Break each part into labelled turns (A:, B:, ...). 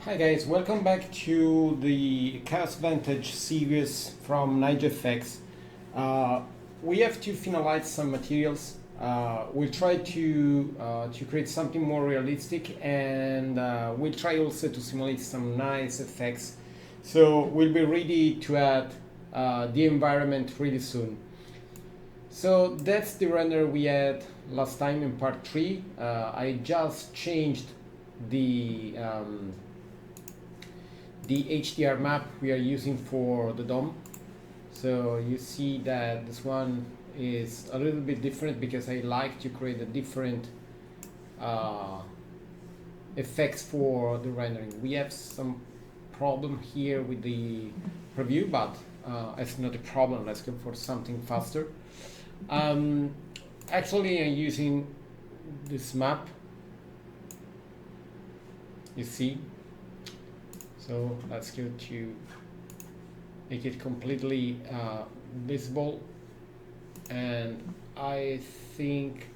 A: Hi guys, welcome back to the Chaos Vantage series from Nyjo. We have to finalize some materials. We'll try to create something more realistic, and we'll try also to simulate some nice effects. So we'll be ready to add the environment really soon. So that's the render we had last time in part 3. I just changed the HDR map we are using for the DOM. So you see that this one is a little bit different because I like to create a different effects for the rendering. We have some problem here with the preview, but it's not a problem. Let's go for something faster. Actually, I'm using this map, you see. So let's go to make it completely visible, and I think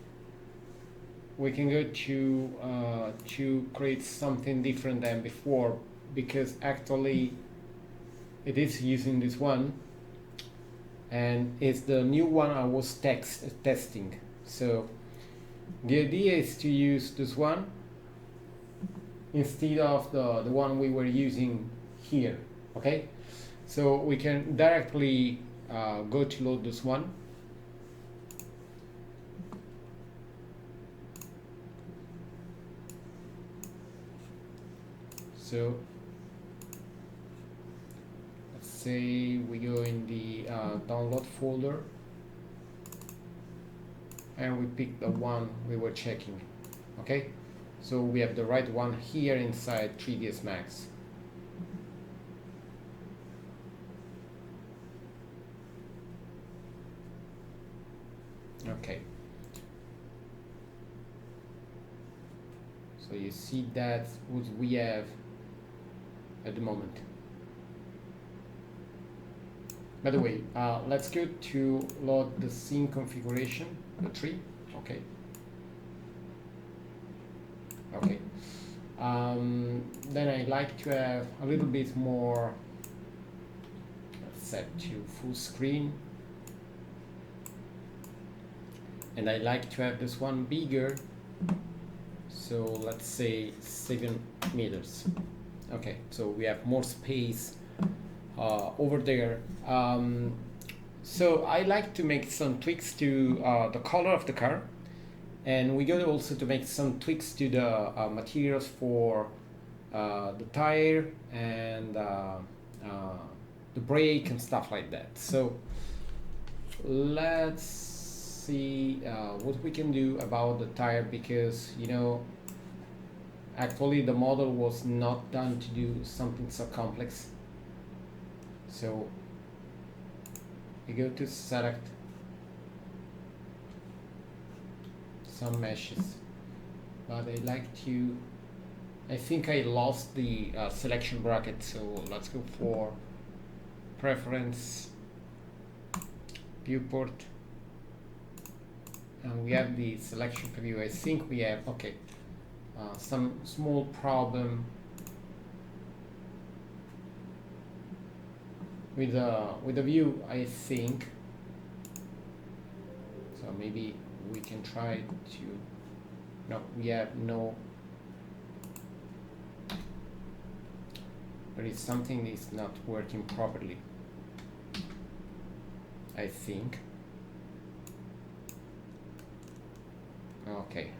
A: we can go to create something different than before, because actually it is using this one, and it's the new one I was testing. So the idea is to use this one instead of the one we were using here. Okay, so we can directly go to load this one. So let's say we go in the download folder and we pick the one we were checking. Okay, so we have the right one here inside 3ds Max. Okay, so you see that's what we have at the moment. By the way, let's go to load the scene configuration, the tree. Okay. Okay. Then I like to have a little bit more. Let's set to full screen, and I like to have this one bigger. So let's say 7 meters. Okay, so we have more space over there. So I like to make some tweaks to the color of the car, and we go also to make some tweaks to the materials for the tire and the brake and stuff like that. So let's see what we can do about the tire, because you know, actually the model was not done to do something so complex. So you go to select some meshes, but I like to, I think I lost the selection bracket, so let's go for preference, viewport, and we have the selection preview. I think we have, okay, some small problem with the view, I think. So maybe we can try to, no, we have no, there is something is not working properly, I think. Okay,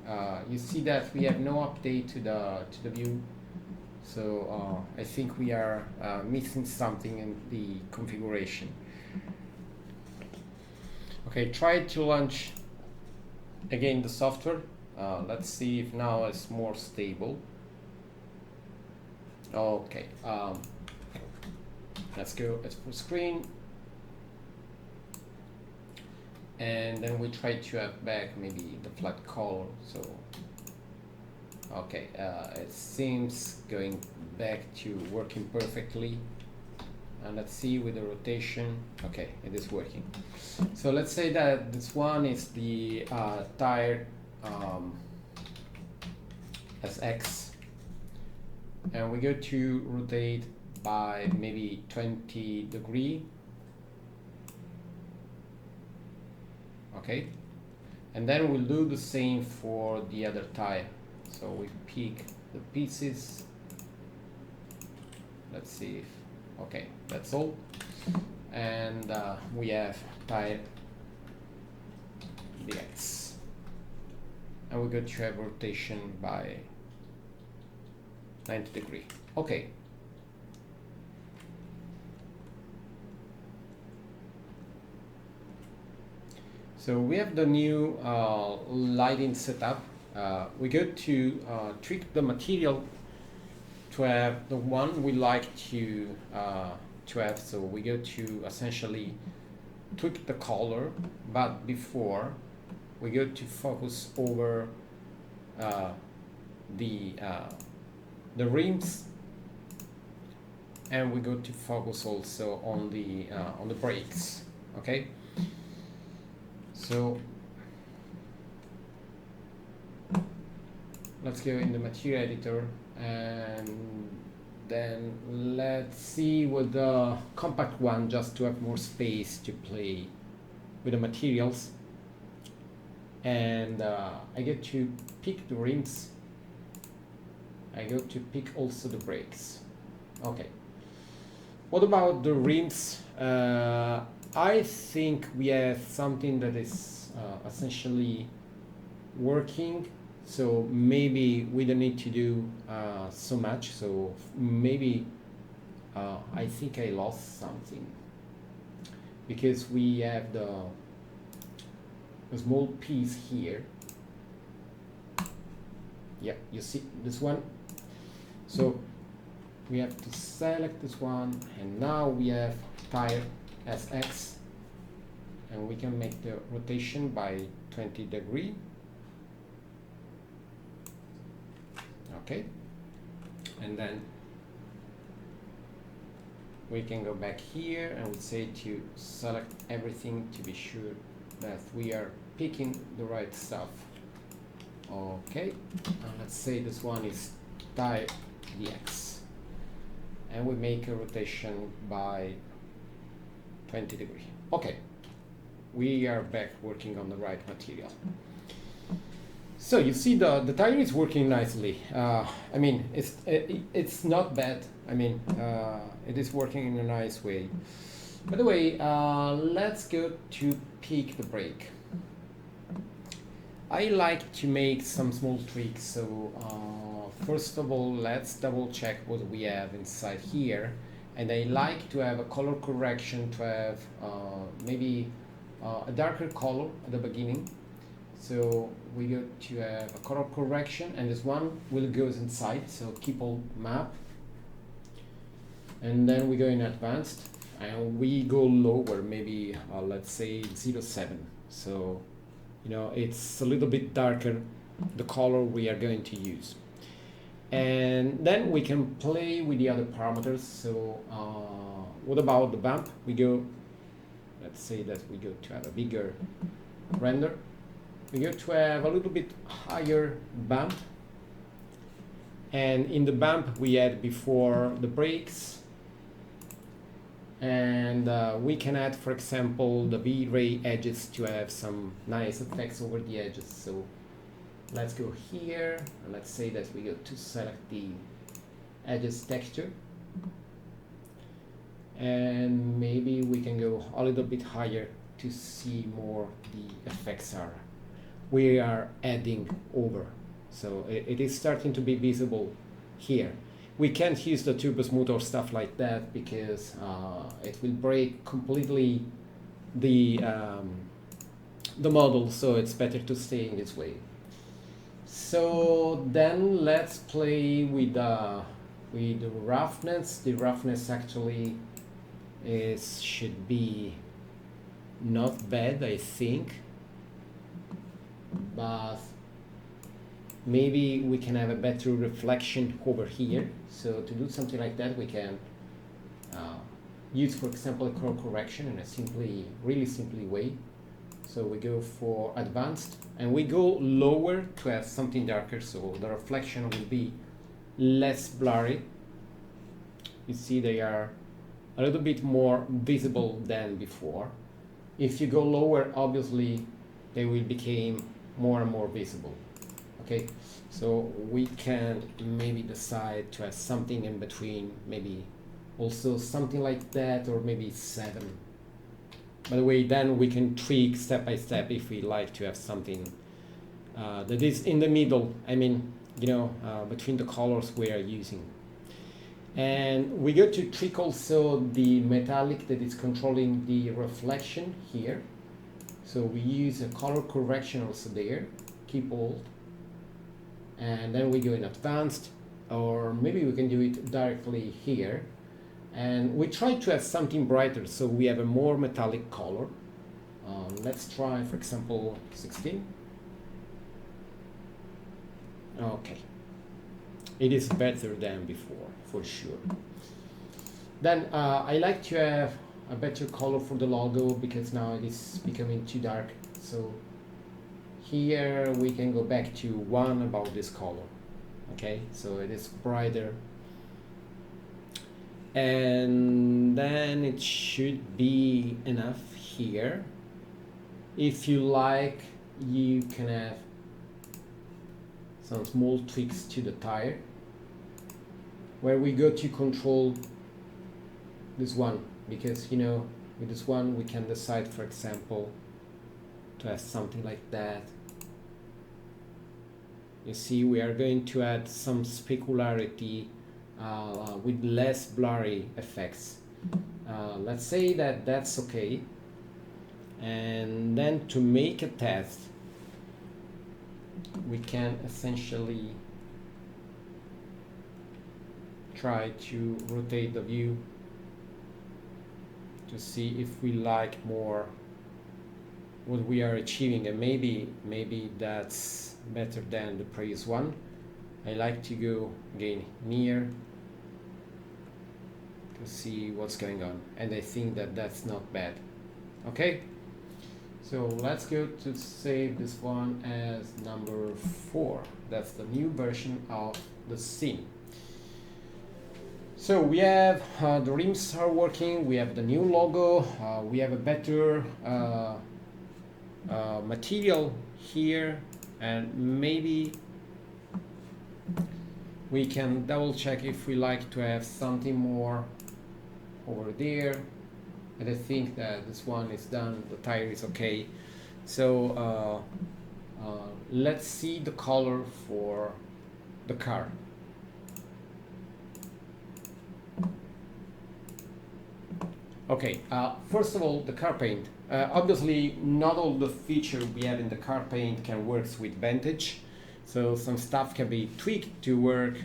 A: you see that we have no update to the view, so I think we are missing something in the configuration. Okay, try to launch again the software. Let's see if now it's more stable. Okay, let's go at full screen, and then we try to have back maybe the flat color. So okay, it seems going back to working perfectly, and let's see with the rotation. Okay, it is working. So let's say that this one is the tire as X, and we go to rotate by maybe 20 degree. Okay, and then we'll do the same for the other tire. So we pick the pieces. Let's see if, okay, that's all. And we have tire DX. And we go to have rotation by 90 degree. Okay. So we have the new lighting setup. We go to tweak the material to have the one we like to have. So we go to essentially tweak the color, but before we go to focus over the rims, and we go to focus also on the brakes. Okay. So let's go in the material editor, and then let's see with the compact one, just to have more space to play with the materials. And I get to pick the rims. I go to pick also the brakes. Okay. What about the rims? I think we have something that is essentially working, so maybe we don't need to do so much. So maybe I think I lost something, because we have the small piece here. Yeah, you see this one. So we have to select this one, and now we have tire SX, and we can make the rotation by 20 degree. Okay, and then we can go back here and we say to select everything to be sure that we are picking the right stuff. Okay, and let's say this one is tire DX, and we make a rotation by 20 degree. Okay, we are back working on the right material. So you see the tire is working nicely. I mean, it's not bad. I mean, it is working in a nice way. By the way, let's go to pick the brake. I like to make some small tweaks. So first of all, let's double check what we have inside here. And I like to have a color correction, to have maybe a darker color at the beginning. So we go to have a color correction, and this one will go inside, so keep all map. And then we go in advanced, and we go lower, maybe let's say 0.7. So, you know, it's a little bit darker, the color we are going to use. And then we can play with the other parameters. So what about the bump? We go, let's say that we go to have a bigger render. We go to have a little bit higher bump. And in the bump we had before the brakes. And we can add, for example, the VRay edges to have some nice effects over the edges. So let's go here, and let's say that we go to select the edges texture, and maybe we can go a little bit higher to see more the effects we are adding over. So it is starting to be visible here. We can't use the turbo smooth or stuff like that, because it will break completely the model, so it's better to stay in this way. So then let's play with the roughness. The roughness actually should be not bad, I think, but maybe we can have a better reflection over here. So to do something like that, we can use, for example, a color correction in a really simply way. So we go for advanced, and we go lower to have something darker, so the reflection will be less blurry. You see they are a little bit more visible than before. If you go lower, obviously they will become more and more visible. Okay, so we can maybe decide to have something in between, maybe also something like that, or maybe 7. By the way, then we can tweak step by step if we like to have something that is in the middle, I mean, you know, between the colors we are using. And we go to tweak also the metallic that is controlling the reflection here. So we use a color correction also there, keep Alt. And then we go in advanced, or maybe we can do it directly here. And we try to have something brighter, so we have a more metallic color. Let's try, for example, 16. Okay. It is better than before, for sure. Then I like to have a better color for the logo because now it is becoming too dark. So here we can go back to 1 about this color. Okay, so it is brighter. And then it should be enough here. If you like, you can have some small tweaks to the tire, where we go to control this one, because you know with this one we can decide, for example, to have something like that. You see, we are going to add some specularity with less blurry effects. Let's say that that's okay. And then to make a test, we can essentially try to rotate the view to see if we like more what we are achieving, and maybe that's better than the previous one. I like to go again near to see what's going on, and I think that that's not bad. Okay, so let's go to save this one as number 4. That's the new version of the scene. So we have the rims are working, we have the new logo, we have a better material here, and maybe we can double check if we like to have something more over there. And I think that this one is done, the tire is okay. So let's see the color for the car. Okay, first of all, the car paint. Obviously, not all the features we have in the car paint can work with Vantage. So some stuff can be tweaked to work,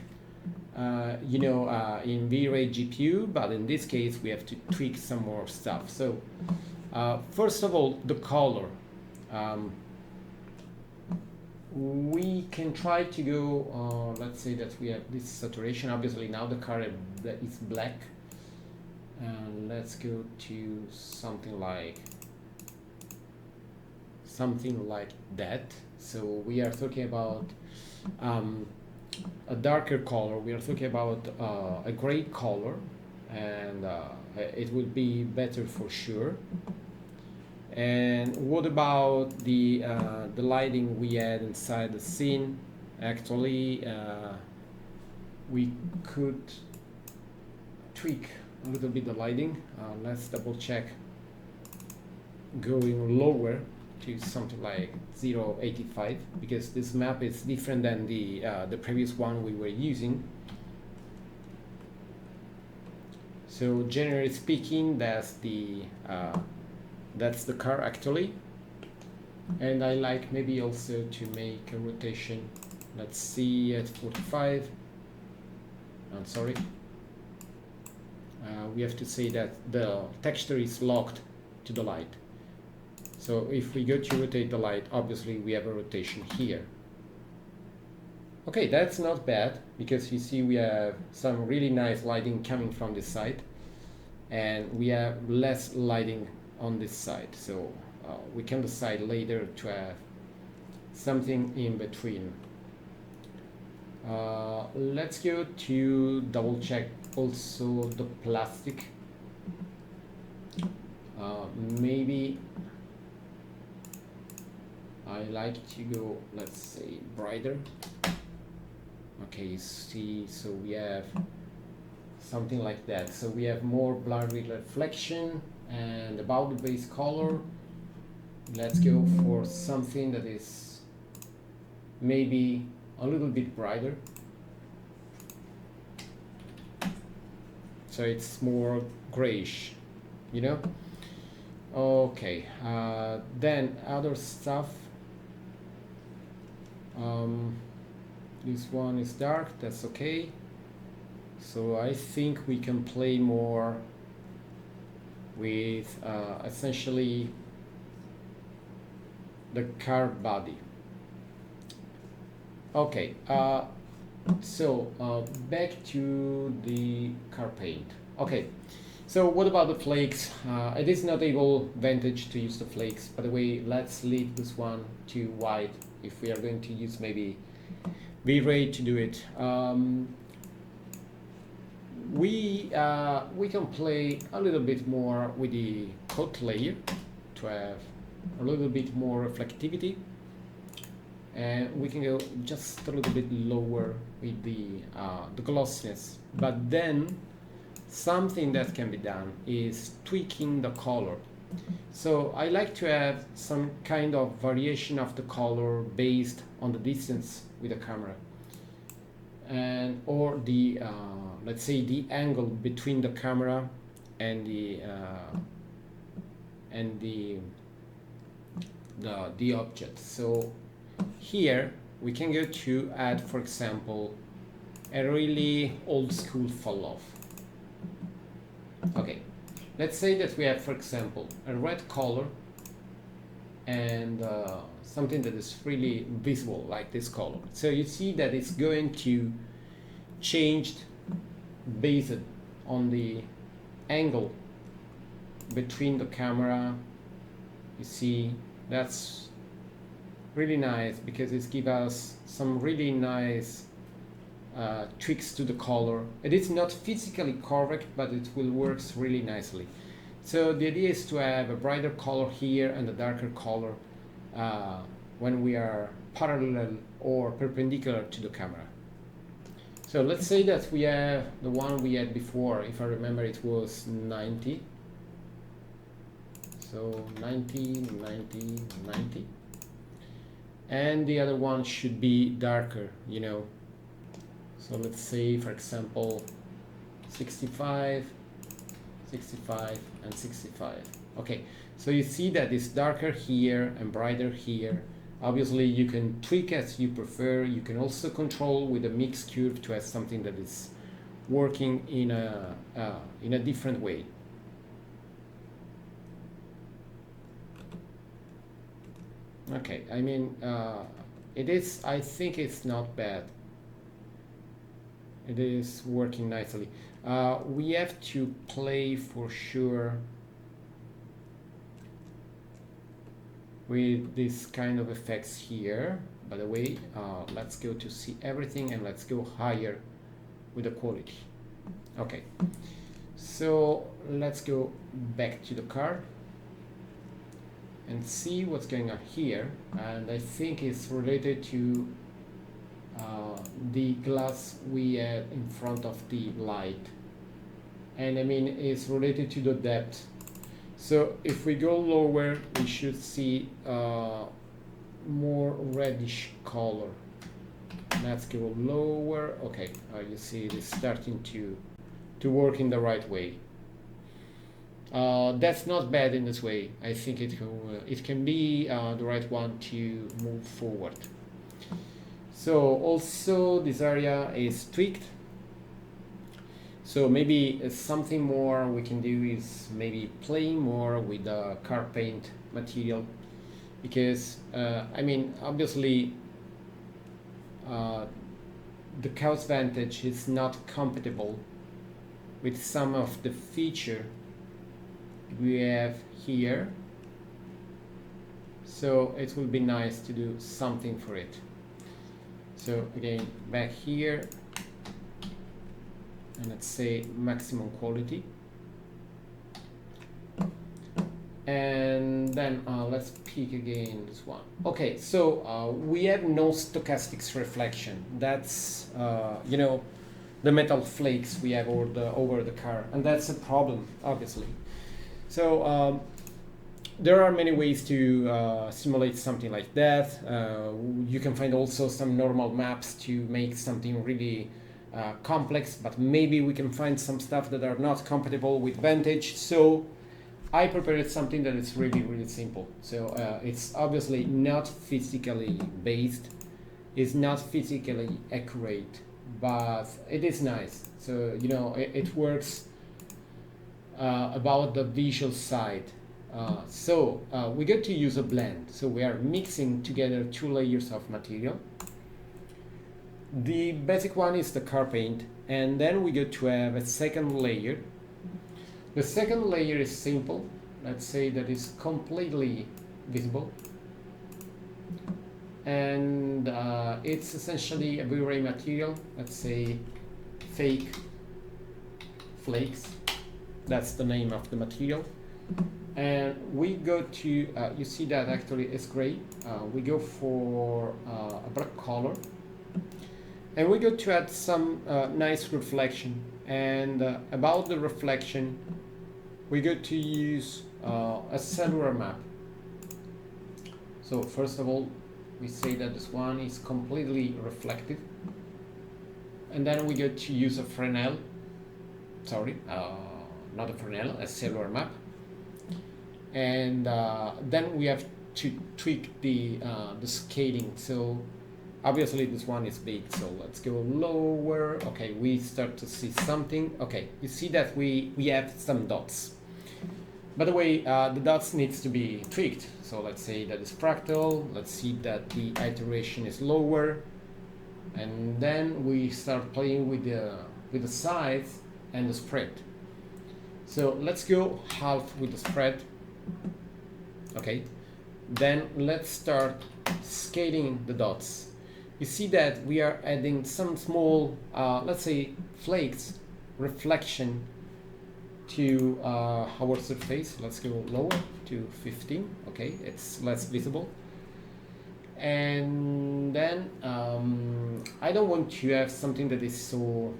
A: you know, in VRay GPU, but in this case, we have to tweak some more stuff. So first of all, the color. We can try to go, let's say that we have this saturation. Obviously, now the car is black. And let's go to something like that. So we are talking about a darker color. We are talking about a gray color, and it would be better for sure. And what about the lighting we had inside the scene? Actually, we could tweak a little bit the lighting. Let's double check going lower to something like 0.85, because this map is different than the previous one we were using. So generally speaking, that's the car actually, and I like maybe also to make a rotation. Let's see at 45. I'm sorry. We have to say that the texture is locked to the light. So if we go to rotate the light, obviously we have a rotation here. Okay, that's not bad, because you see we have some really nice lighting coming from this side, and we have less lighting on this side. So we can decide later to have something in between. Let's go to double check also the plastic. Maybe I like to go, let's say, brighter. Okay, see, so we have something like that. So we have more blurred reflection. And about the base color, let's go for something that is maybe a little bit brighter. So it's more grayish, you know? Okay, then other stuff. This one is dark, that's okay. So I think we can play more with essentially the car body. Okay, so back to the car paint. Okay, so what about the flakes? It is not able Vantage to use the flakes. By the way, let's leave this one to white if we are going to use maybe VRay to do it. We can play a little bit more with the coat layer to have a little bit more reflectivity, and we can go just a little bit lower with the glossiness. But then something that can be done is tweaking the color. So I like to have some kind of variation of the color based on the distance with the camera, and or the let's say the angle between the camera and the object. So here we can go to add, for example, a really old school fall off. Okay, let's say that we have, for example, a red color and something that is really visible like this color. So you see that it's going to change based on the angle between the camera. You see, that's really nice because it gives us some really nice tweaks to the color. It is not physically correct, but it will work really nicely. So the idea is to have a brighter color here and a darker color when we are parallel or perpendicular to the camera. So let's say that we have the one we had before. If I remember, it was 90. So 90, 90, 90. And the other one should be darker, you know. So let's say, for example, 65, 65, and 65. Okay, so you see that it's darker here and brighter here. Obviously, you can tweak as you prefer. You can also control with a mix curve to have something that is working in a different way. Okay, I mean, it is. I think it's not bad. It is working nicely. We have to play for sure with this kind of effects here. By the way, let's go to see everything and let's go higher with the quality. Okay, so let's go back to the car and see what's going on here. And I think it's related to the glass we had in front of the light, and I mean it's related to the depth. So if we go lower, we should see more reddish color. Let's go lower. Okay, you see it is starting to work in the right way. That's not bad in this way. I think it can be the right one to move forward. So also this area is tweaked. So maybe something more we can do is maybe playing more with the car paint material, because I mean obviously the Chaos Vantage is not compatible with some of the feature we have here. So it will be nice to do something for it. So again, back here, and let's say maximum quality. And then let's pick again this one. Okay, so we have no stochastics reflection. That's you know, the metal flakes we have over the car, and that's a problem, obviously. So there are many ways to simulate something like that. You can find also some normal maps to make something really complex, but maybe we can find some stuff that are not compatible with Vantage. So I prepared something that is really simple. So it's obviously not physically based, it's not physically accurate, but it is nice. So you know, it works about the visual side. So we get to use a blend. So we are mixing together two layers of material. The basic one is the car paint, and then we get to have a second layer. The second layer is simple. Let's say that is completely visible, and it's essentially a VRay material. Let's say fake flakes. That's the name of the material. And we go to, you see that actually it's gray. We go for a black color, and we go to add some nice reflection. And about the reflection, we go to use a cellular map. So first of all, we say that this one is completely reflective, and then we go to use a Fresnel. Sorry, not a Fresnel, a cellular map. And then we have to tweak the scaling. So obviously this one is big, so let's go lower. Okay, we start to see something. Okay, you see that we have some dots. By the way, the dots needs to be tweaked. So let's say that is fractal. Let's see that the iteration is lower, and then we start playing with the size and the spread. So let's go half with the spread. Okay, then let's start scaling the dots. You see that we are adding some small, let's say, flakes, reflection to our surface. Let's go lower to 15. Okay, it's less visible. And then I don't want to have something that is so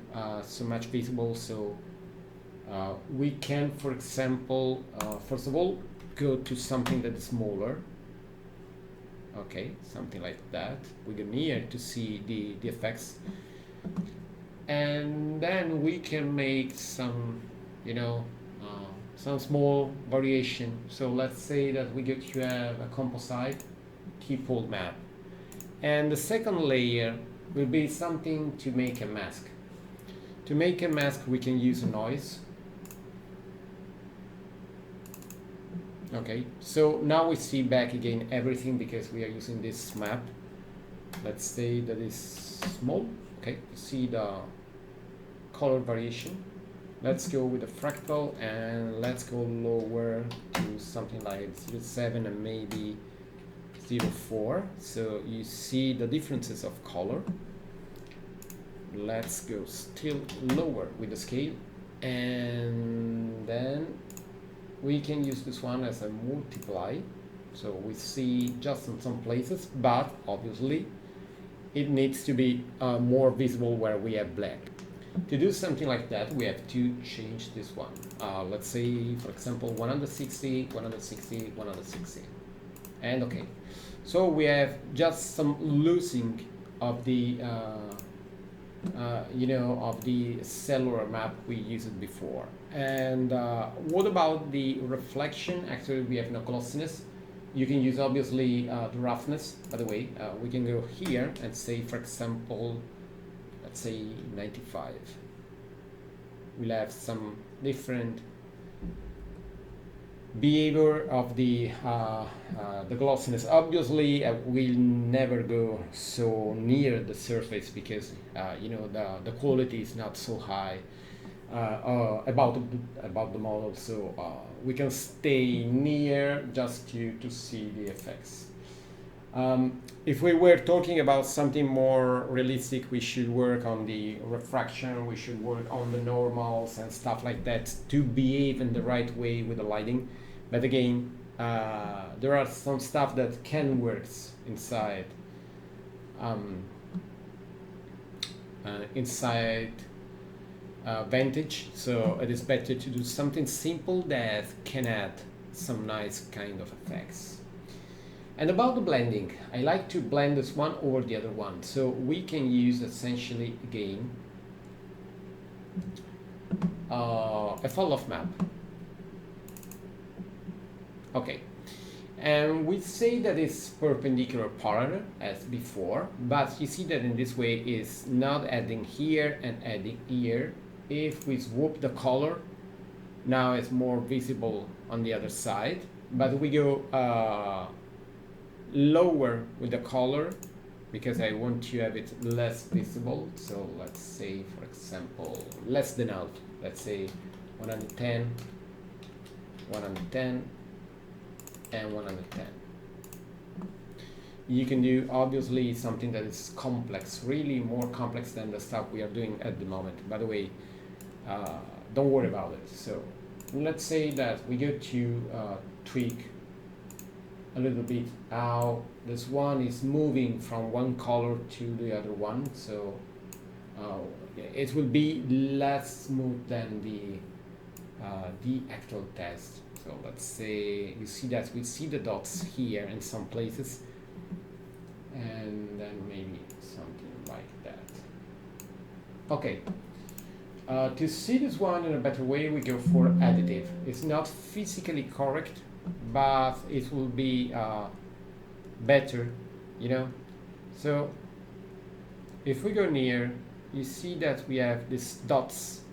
A: much visible. So we can, for example, first of all, go to something that is smaller. Okay, something like that. We go near to see the effects, and then we can make some, you know, some small variation. So let's say that we get to have a composite keyfold map, and the second layer will be something to make a mask. To make a mask, we can use a noise. Okay, so now we see back again everything because we are using this map. Let's say that is small. Okay, you see the color variation. Let's go with the fractal, and let's go lower to something like 0.7 and maybe 0.4. So you see the differences of color. Let's go still lower with the scale, and then we can use this one as a multiply. So we see just in some places, but obviously it needs to be more visible where we have black. To do something like that, we have to change this one. Let's say, for example, 160, 160, 160. And okay, so we have just some losing of the you know, of the cellular map we used before. And what about the reflection? Actually, we have no glossiness. You can use obviously the roughness. By the way, we can go here and say, for example, let's say 95. We'll have some different behavior of the glossiness. Obviously, we'll never go so near the surface because you know, the quality is not so high about the model. So we can stay near just to see the effects. If we were talking about something more realistic, we should work on the refraction, we should work on the normals and stuff like that to behave in the right way with the lighting. But again, there are some stuff that can work inside Vantage, so it is better to do something simple that can add some nice kind of effects. And about the blending, I like to blend this one over the other one, so we can use essentially again a fall-off map. Okay, and we say that it's perpendicular parallel as before, but you see that in this way is not adding here and adding here. If we swap the color, now it's more visible on the other side, but we go lower with the color because I want to have it less visible. So let's say, for example, less than half. Let's say 110, 110, and 110. You can do obviously something that is complex, really more complex than the stuff we are doing at the moment. By the way, don't worry about it. So let's say that we go to tweak a little bit how this one is moving from one color to the other one, so it will be less smooth than the actual test. So let's say you see that we see the dots here in some places, and then maybe something like that. Okay. To see this one in a better way, we go for additive. It's not physically correct, but it will be better, you know. So if we go near, you see that we have these dots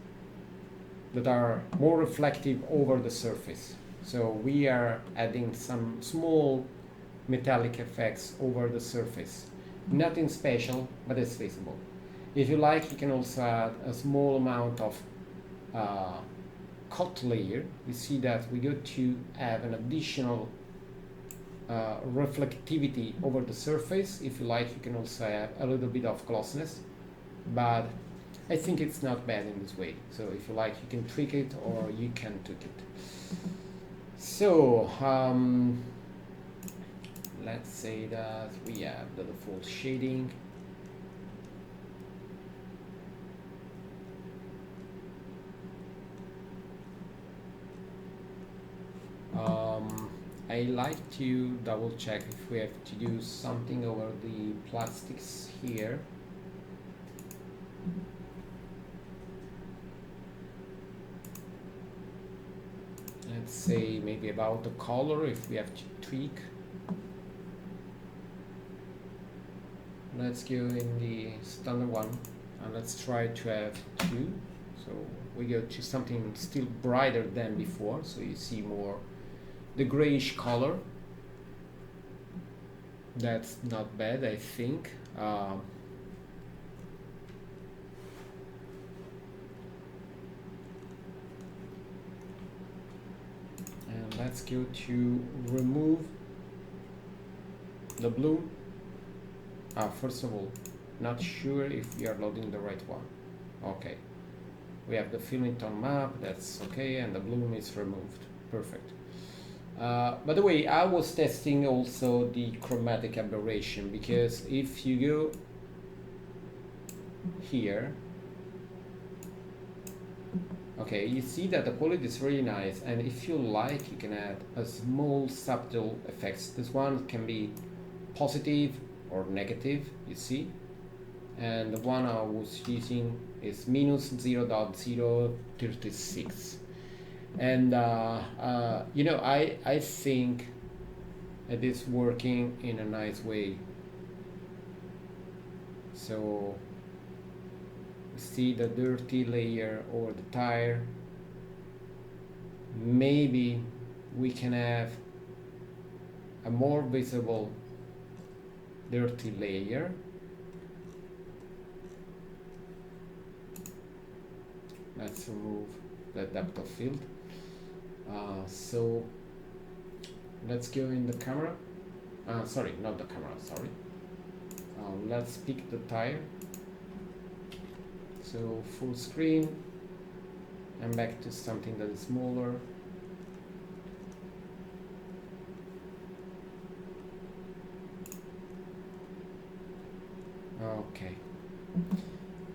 A: that are more reflective over the surface. So we are adding some small metallic effects over the surface. Nothing special, but it's visible. If you like, you can also add a small amount of cut layer. You see that we go to have an additional reflectivity over the surface. If you like, you can also have a little bit of glossiness, but I think it's not bad in this way. So if you like, you can tweak it or you can tweak it. So let's say that we have the default shading. I like to double check if we have to do something over the plastics here. Let's say maybe about the color, if we have to tweak. Let's go in the standard one and let's try to have 2. So we go to something still brighter than before, so you see more the grayish color. That's not bad, I think. And let's go to remove the blue. First of all, not sure if we are loading the right one. Okay, we have the Finalizing map, that's okay, and the bloom is removed. Perfect. By the way, I was testing also the chromatic aberration, because if you go here, okay, you see that the quality is really nice, and if you like, you can add a small subtle effects. This one can be positive or negative, you see, and the one I was using is minus 0.036. And you know, I think it is working in a nice way. So see the dirty layer over the tire. Maybe we can have a more visible dirty layer. Let's remove the depth of field. So let's go in the camera sorry, not the camera, sorry. Let's pick the tire. So full screen, and back to something that is smaller. Okay,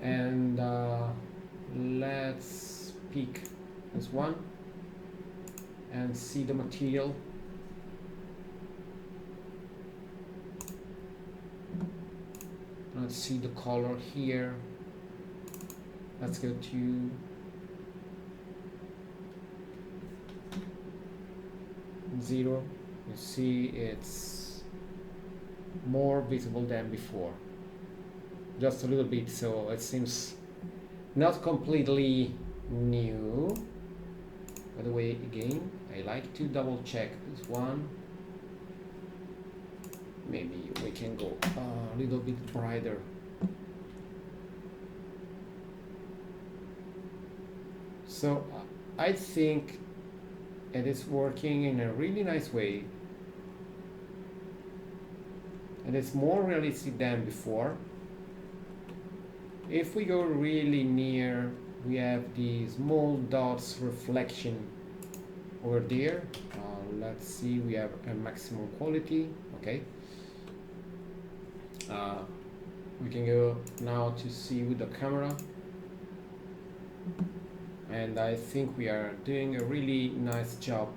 A: and let's pick this one and see the material. Let's see the color here. Let's go to zero. You see it's more visible than before. Just a little bit, so it seems not completely new. By the way, again, I like to double check this one. Maybe we can go a little bit brighter. So I think it is working in a really nice way. And it's more realistic than before. If we go really near, we have the small dots reflection over there. Let's see, we have a maximum quality. Okay. We can go now to see with the camera, and I think we are doing a really nice job.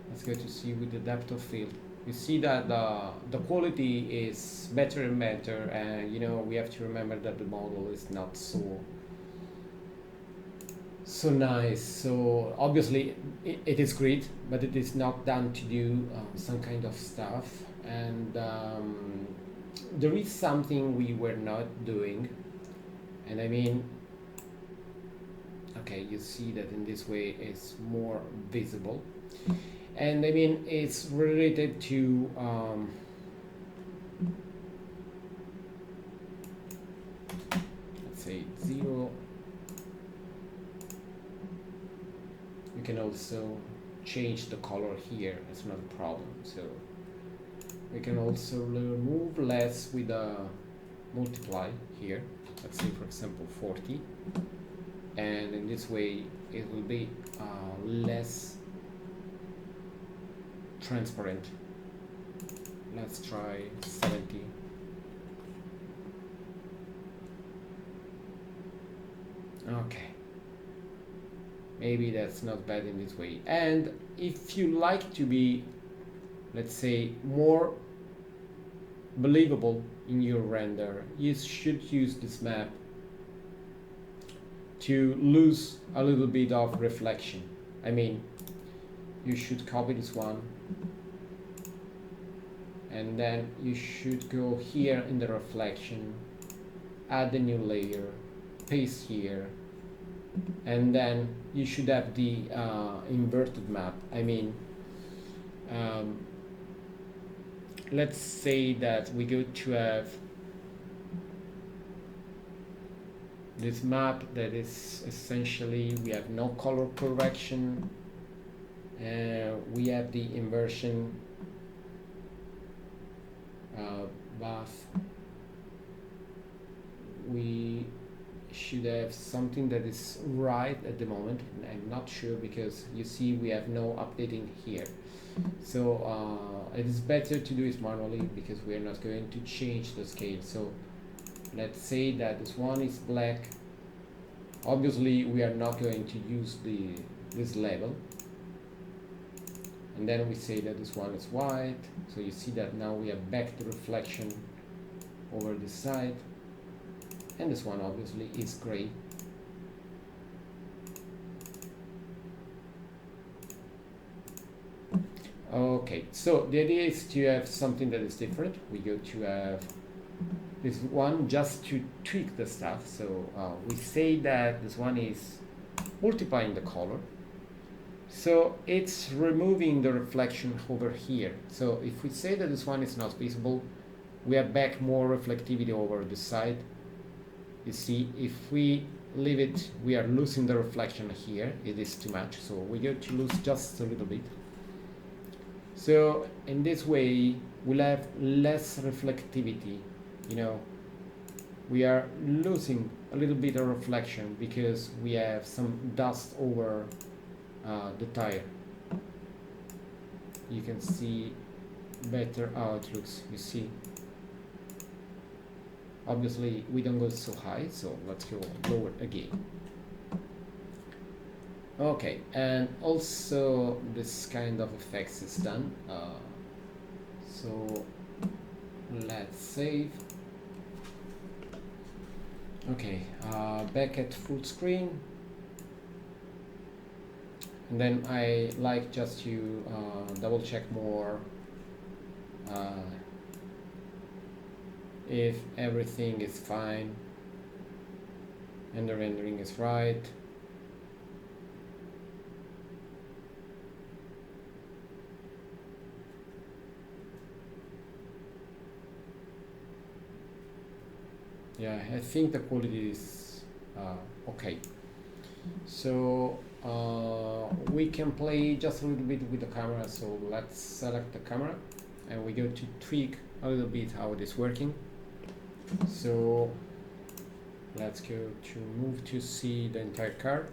A: Let's go to see with the depth of field. You see that the quality is better and better, and you know, we have to remember that the model is not so nice. So obviously it is great, but it is not done to do some kind of stuff. And there is something we were not doing, and I mean, okay, you see that in this way it's more visible, and I mean it's related to let's say 0. You can also change the color here, it's not a problem. So we can also remove less with a multiply here. Let's say, for example, 40. And in this way, it will be less transparent. Let's try 70. Okay. Maybe that's not bad in this way. And if you like to be, let's say, more believable in your render, you should use this map to lose a little bit of reflection. I mean, you should copy this one, and then you should go here in the reflection, add a new layer, paste here, and then you should have the inverted map. I mean, let's say that we go to have this map that is essentially, we have no color correction, we have the inversion buff. We should have something that is right at the moment. I'm not sure, because you see we have no updating here. So it is better to do it manually, because we are not going to change the scale. So let's say that this one is black. Obviously we are not going to use this level, and then we say that this one is white. So you see that now we have back the reflection over the side, and this one obviously is gray. Okay, so the idea is to have something that is different. We go to have this one just to tweak the stuff. So we say that this one is multiplying the color, so it's removing the reflection over here. So if we say that this one is not visible, we have back more reflectivity over the side. You see, if we leave it, we are losing the reflection here. It is too much, so we go to lose just a little bit. So in this way we'll have less reflectivity, you know, we are losing a little bit of reflection because we have some dust over the tire. You can see better how it looks, you see. Obviously we don't go so high, so let's go lower again. Okay, and also this kind of effects is done. So let's save. Okay, back at full screen. And then I like just to double check more if everything is fine and the rendering is right. Yeah, I think the quality is okay. So we can play just a little bit with the camera. So let's select the camera and we go to tweak a little bit how it is working. So let's go to move to see the entire car.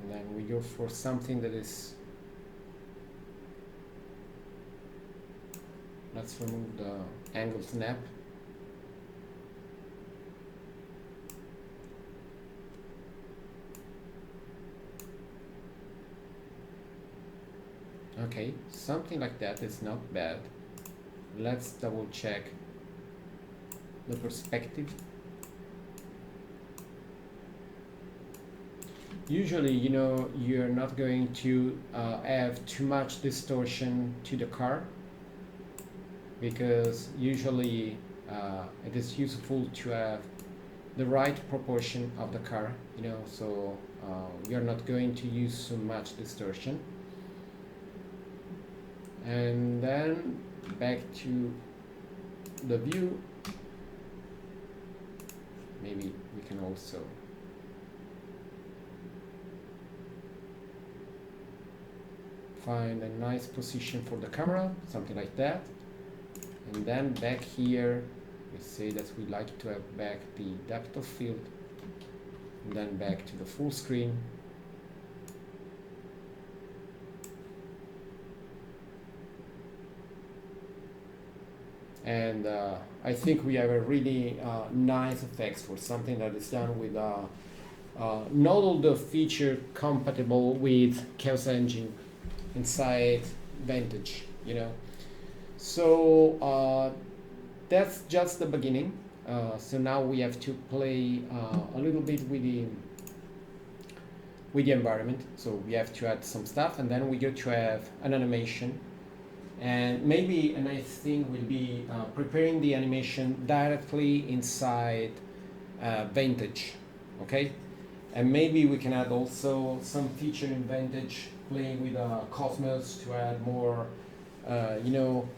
A: And then we go for something that is, let's remove the angle snap. Okay, something like that is not bad. Let's double check the perspective. Usually, you know, you're not going to have too much distortion to the car, because usually it is useful to have the right proportion of the car, you know, so you're not going to use so much distortion. And then back to the view. Maybe we can also find a nice position for the camera, something like that. And then back here we say that we like to have back the depth of field, and then back to the full screen. And I think we have a really nice effects for something that is done with not all the feature compatible with Chaos Engine inside Vantage, you know. So that's just the beginning. So now we have to play a little bit with the environment. So we have to add some stuff, and then we go to have an animation. And maybe a nice thing will be preparing the animation directly inside Vantage, okay? And maybe we can add also some feature in Vantage, playing with Cosmos to add more, you know,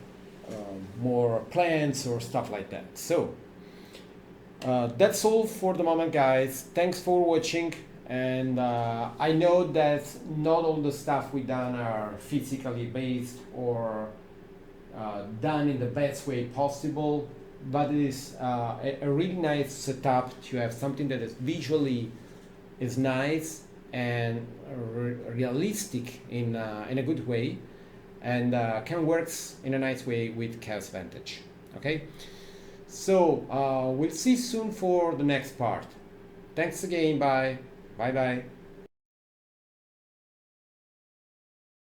A: more plants or stuff like that. So that's all for the moment, guys. Thanks for watching. And I know that not all the stuff we done are physically based or done in the best way possible, but it is a really nice setup to have something that is visually is nice and realistic in a good way, and can works in a nice way with Chaos Vantage. Okay, so we'll see soon for the next part. Thanks again. Bye. Bye bye.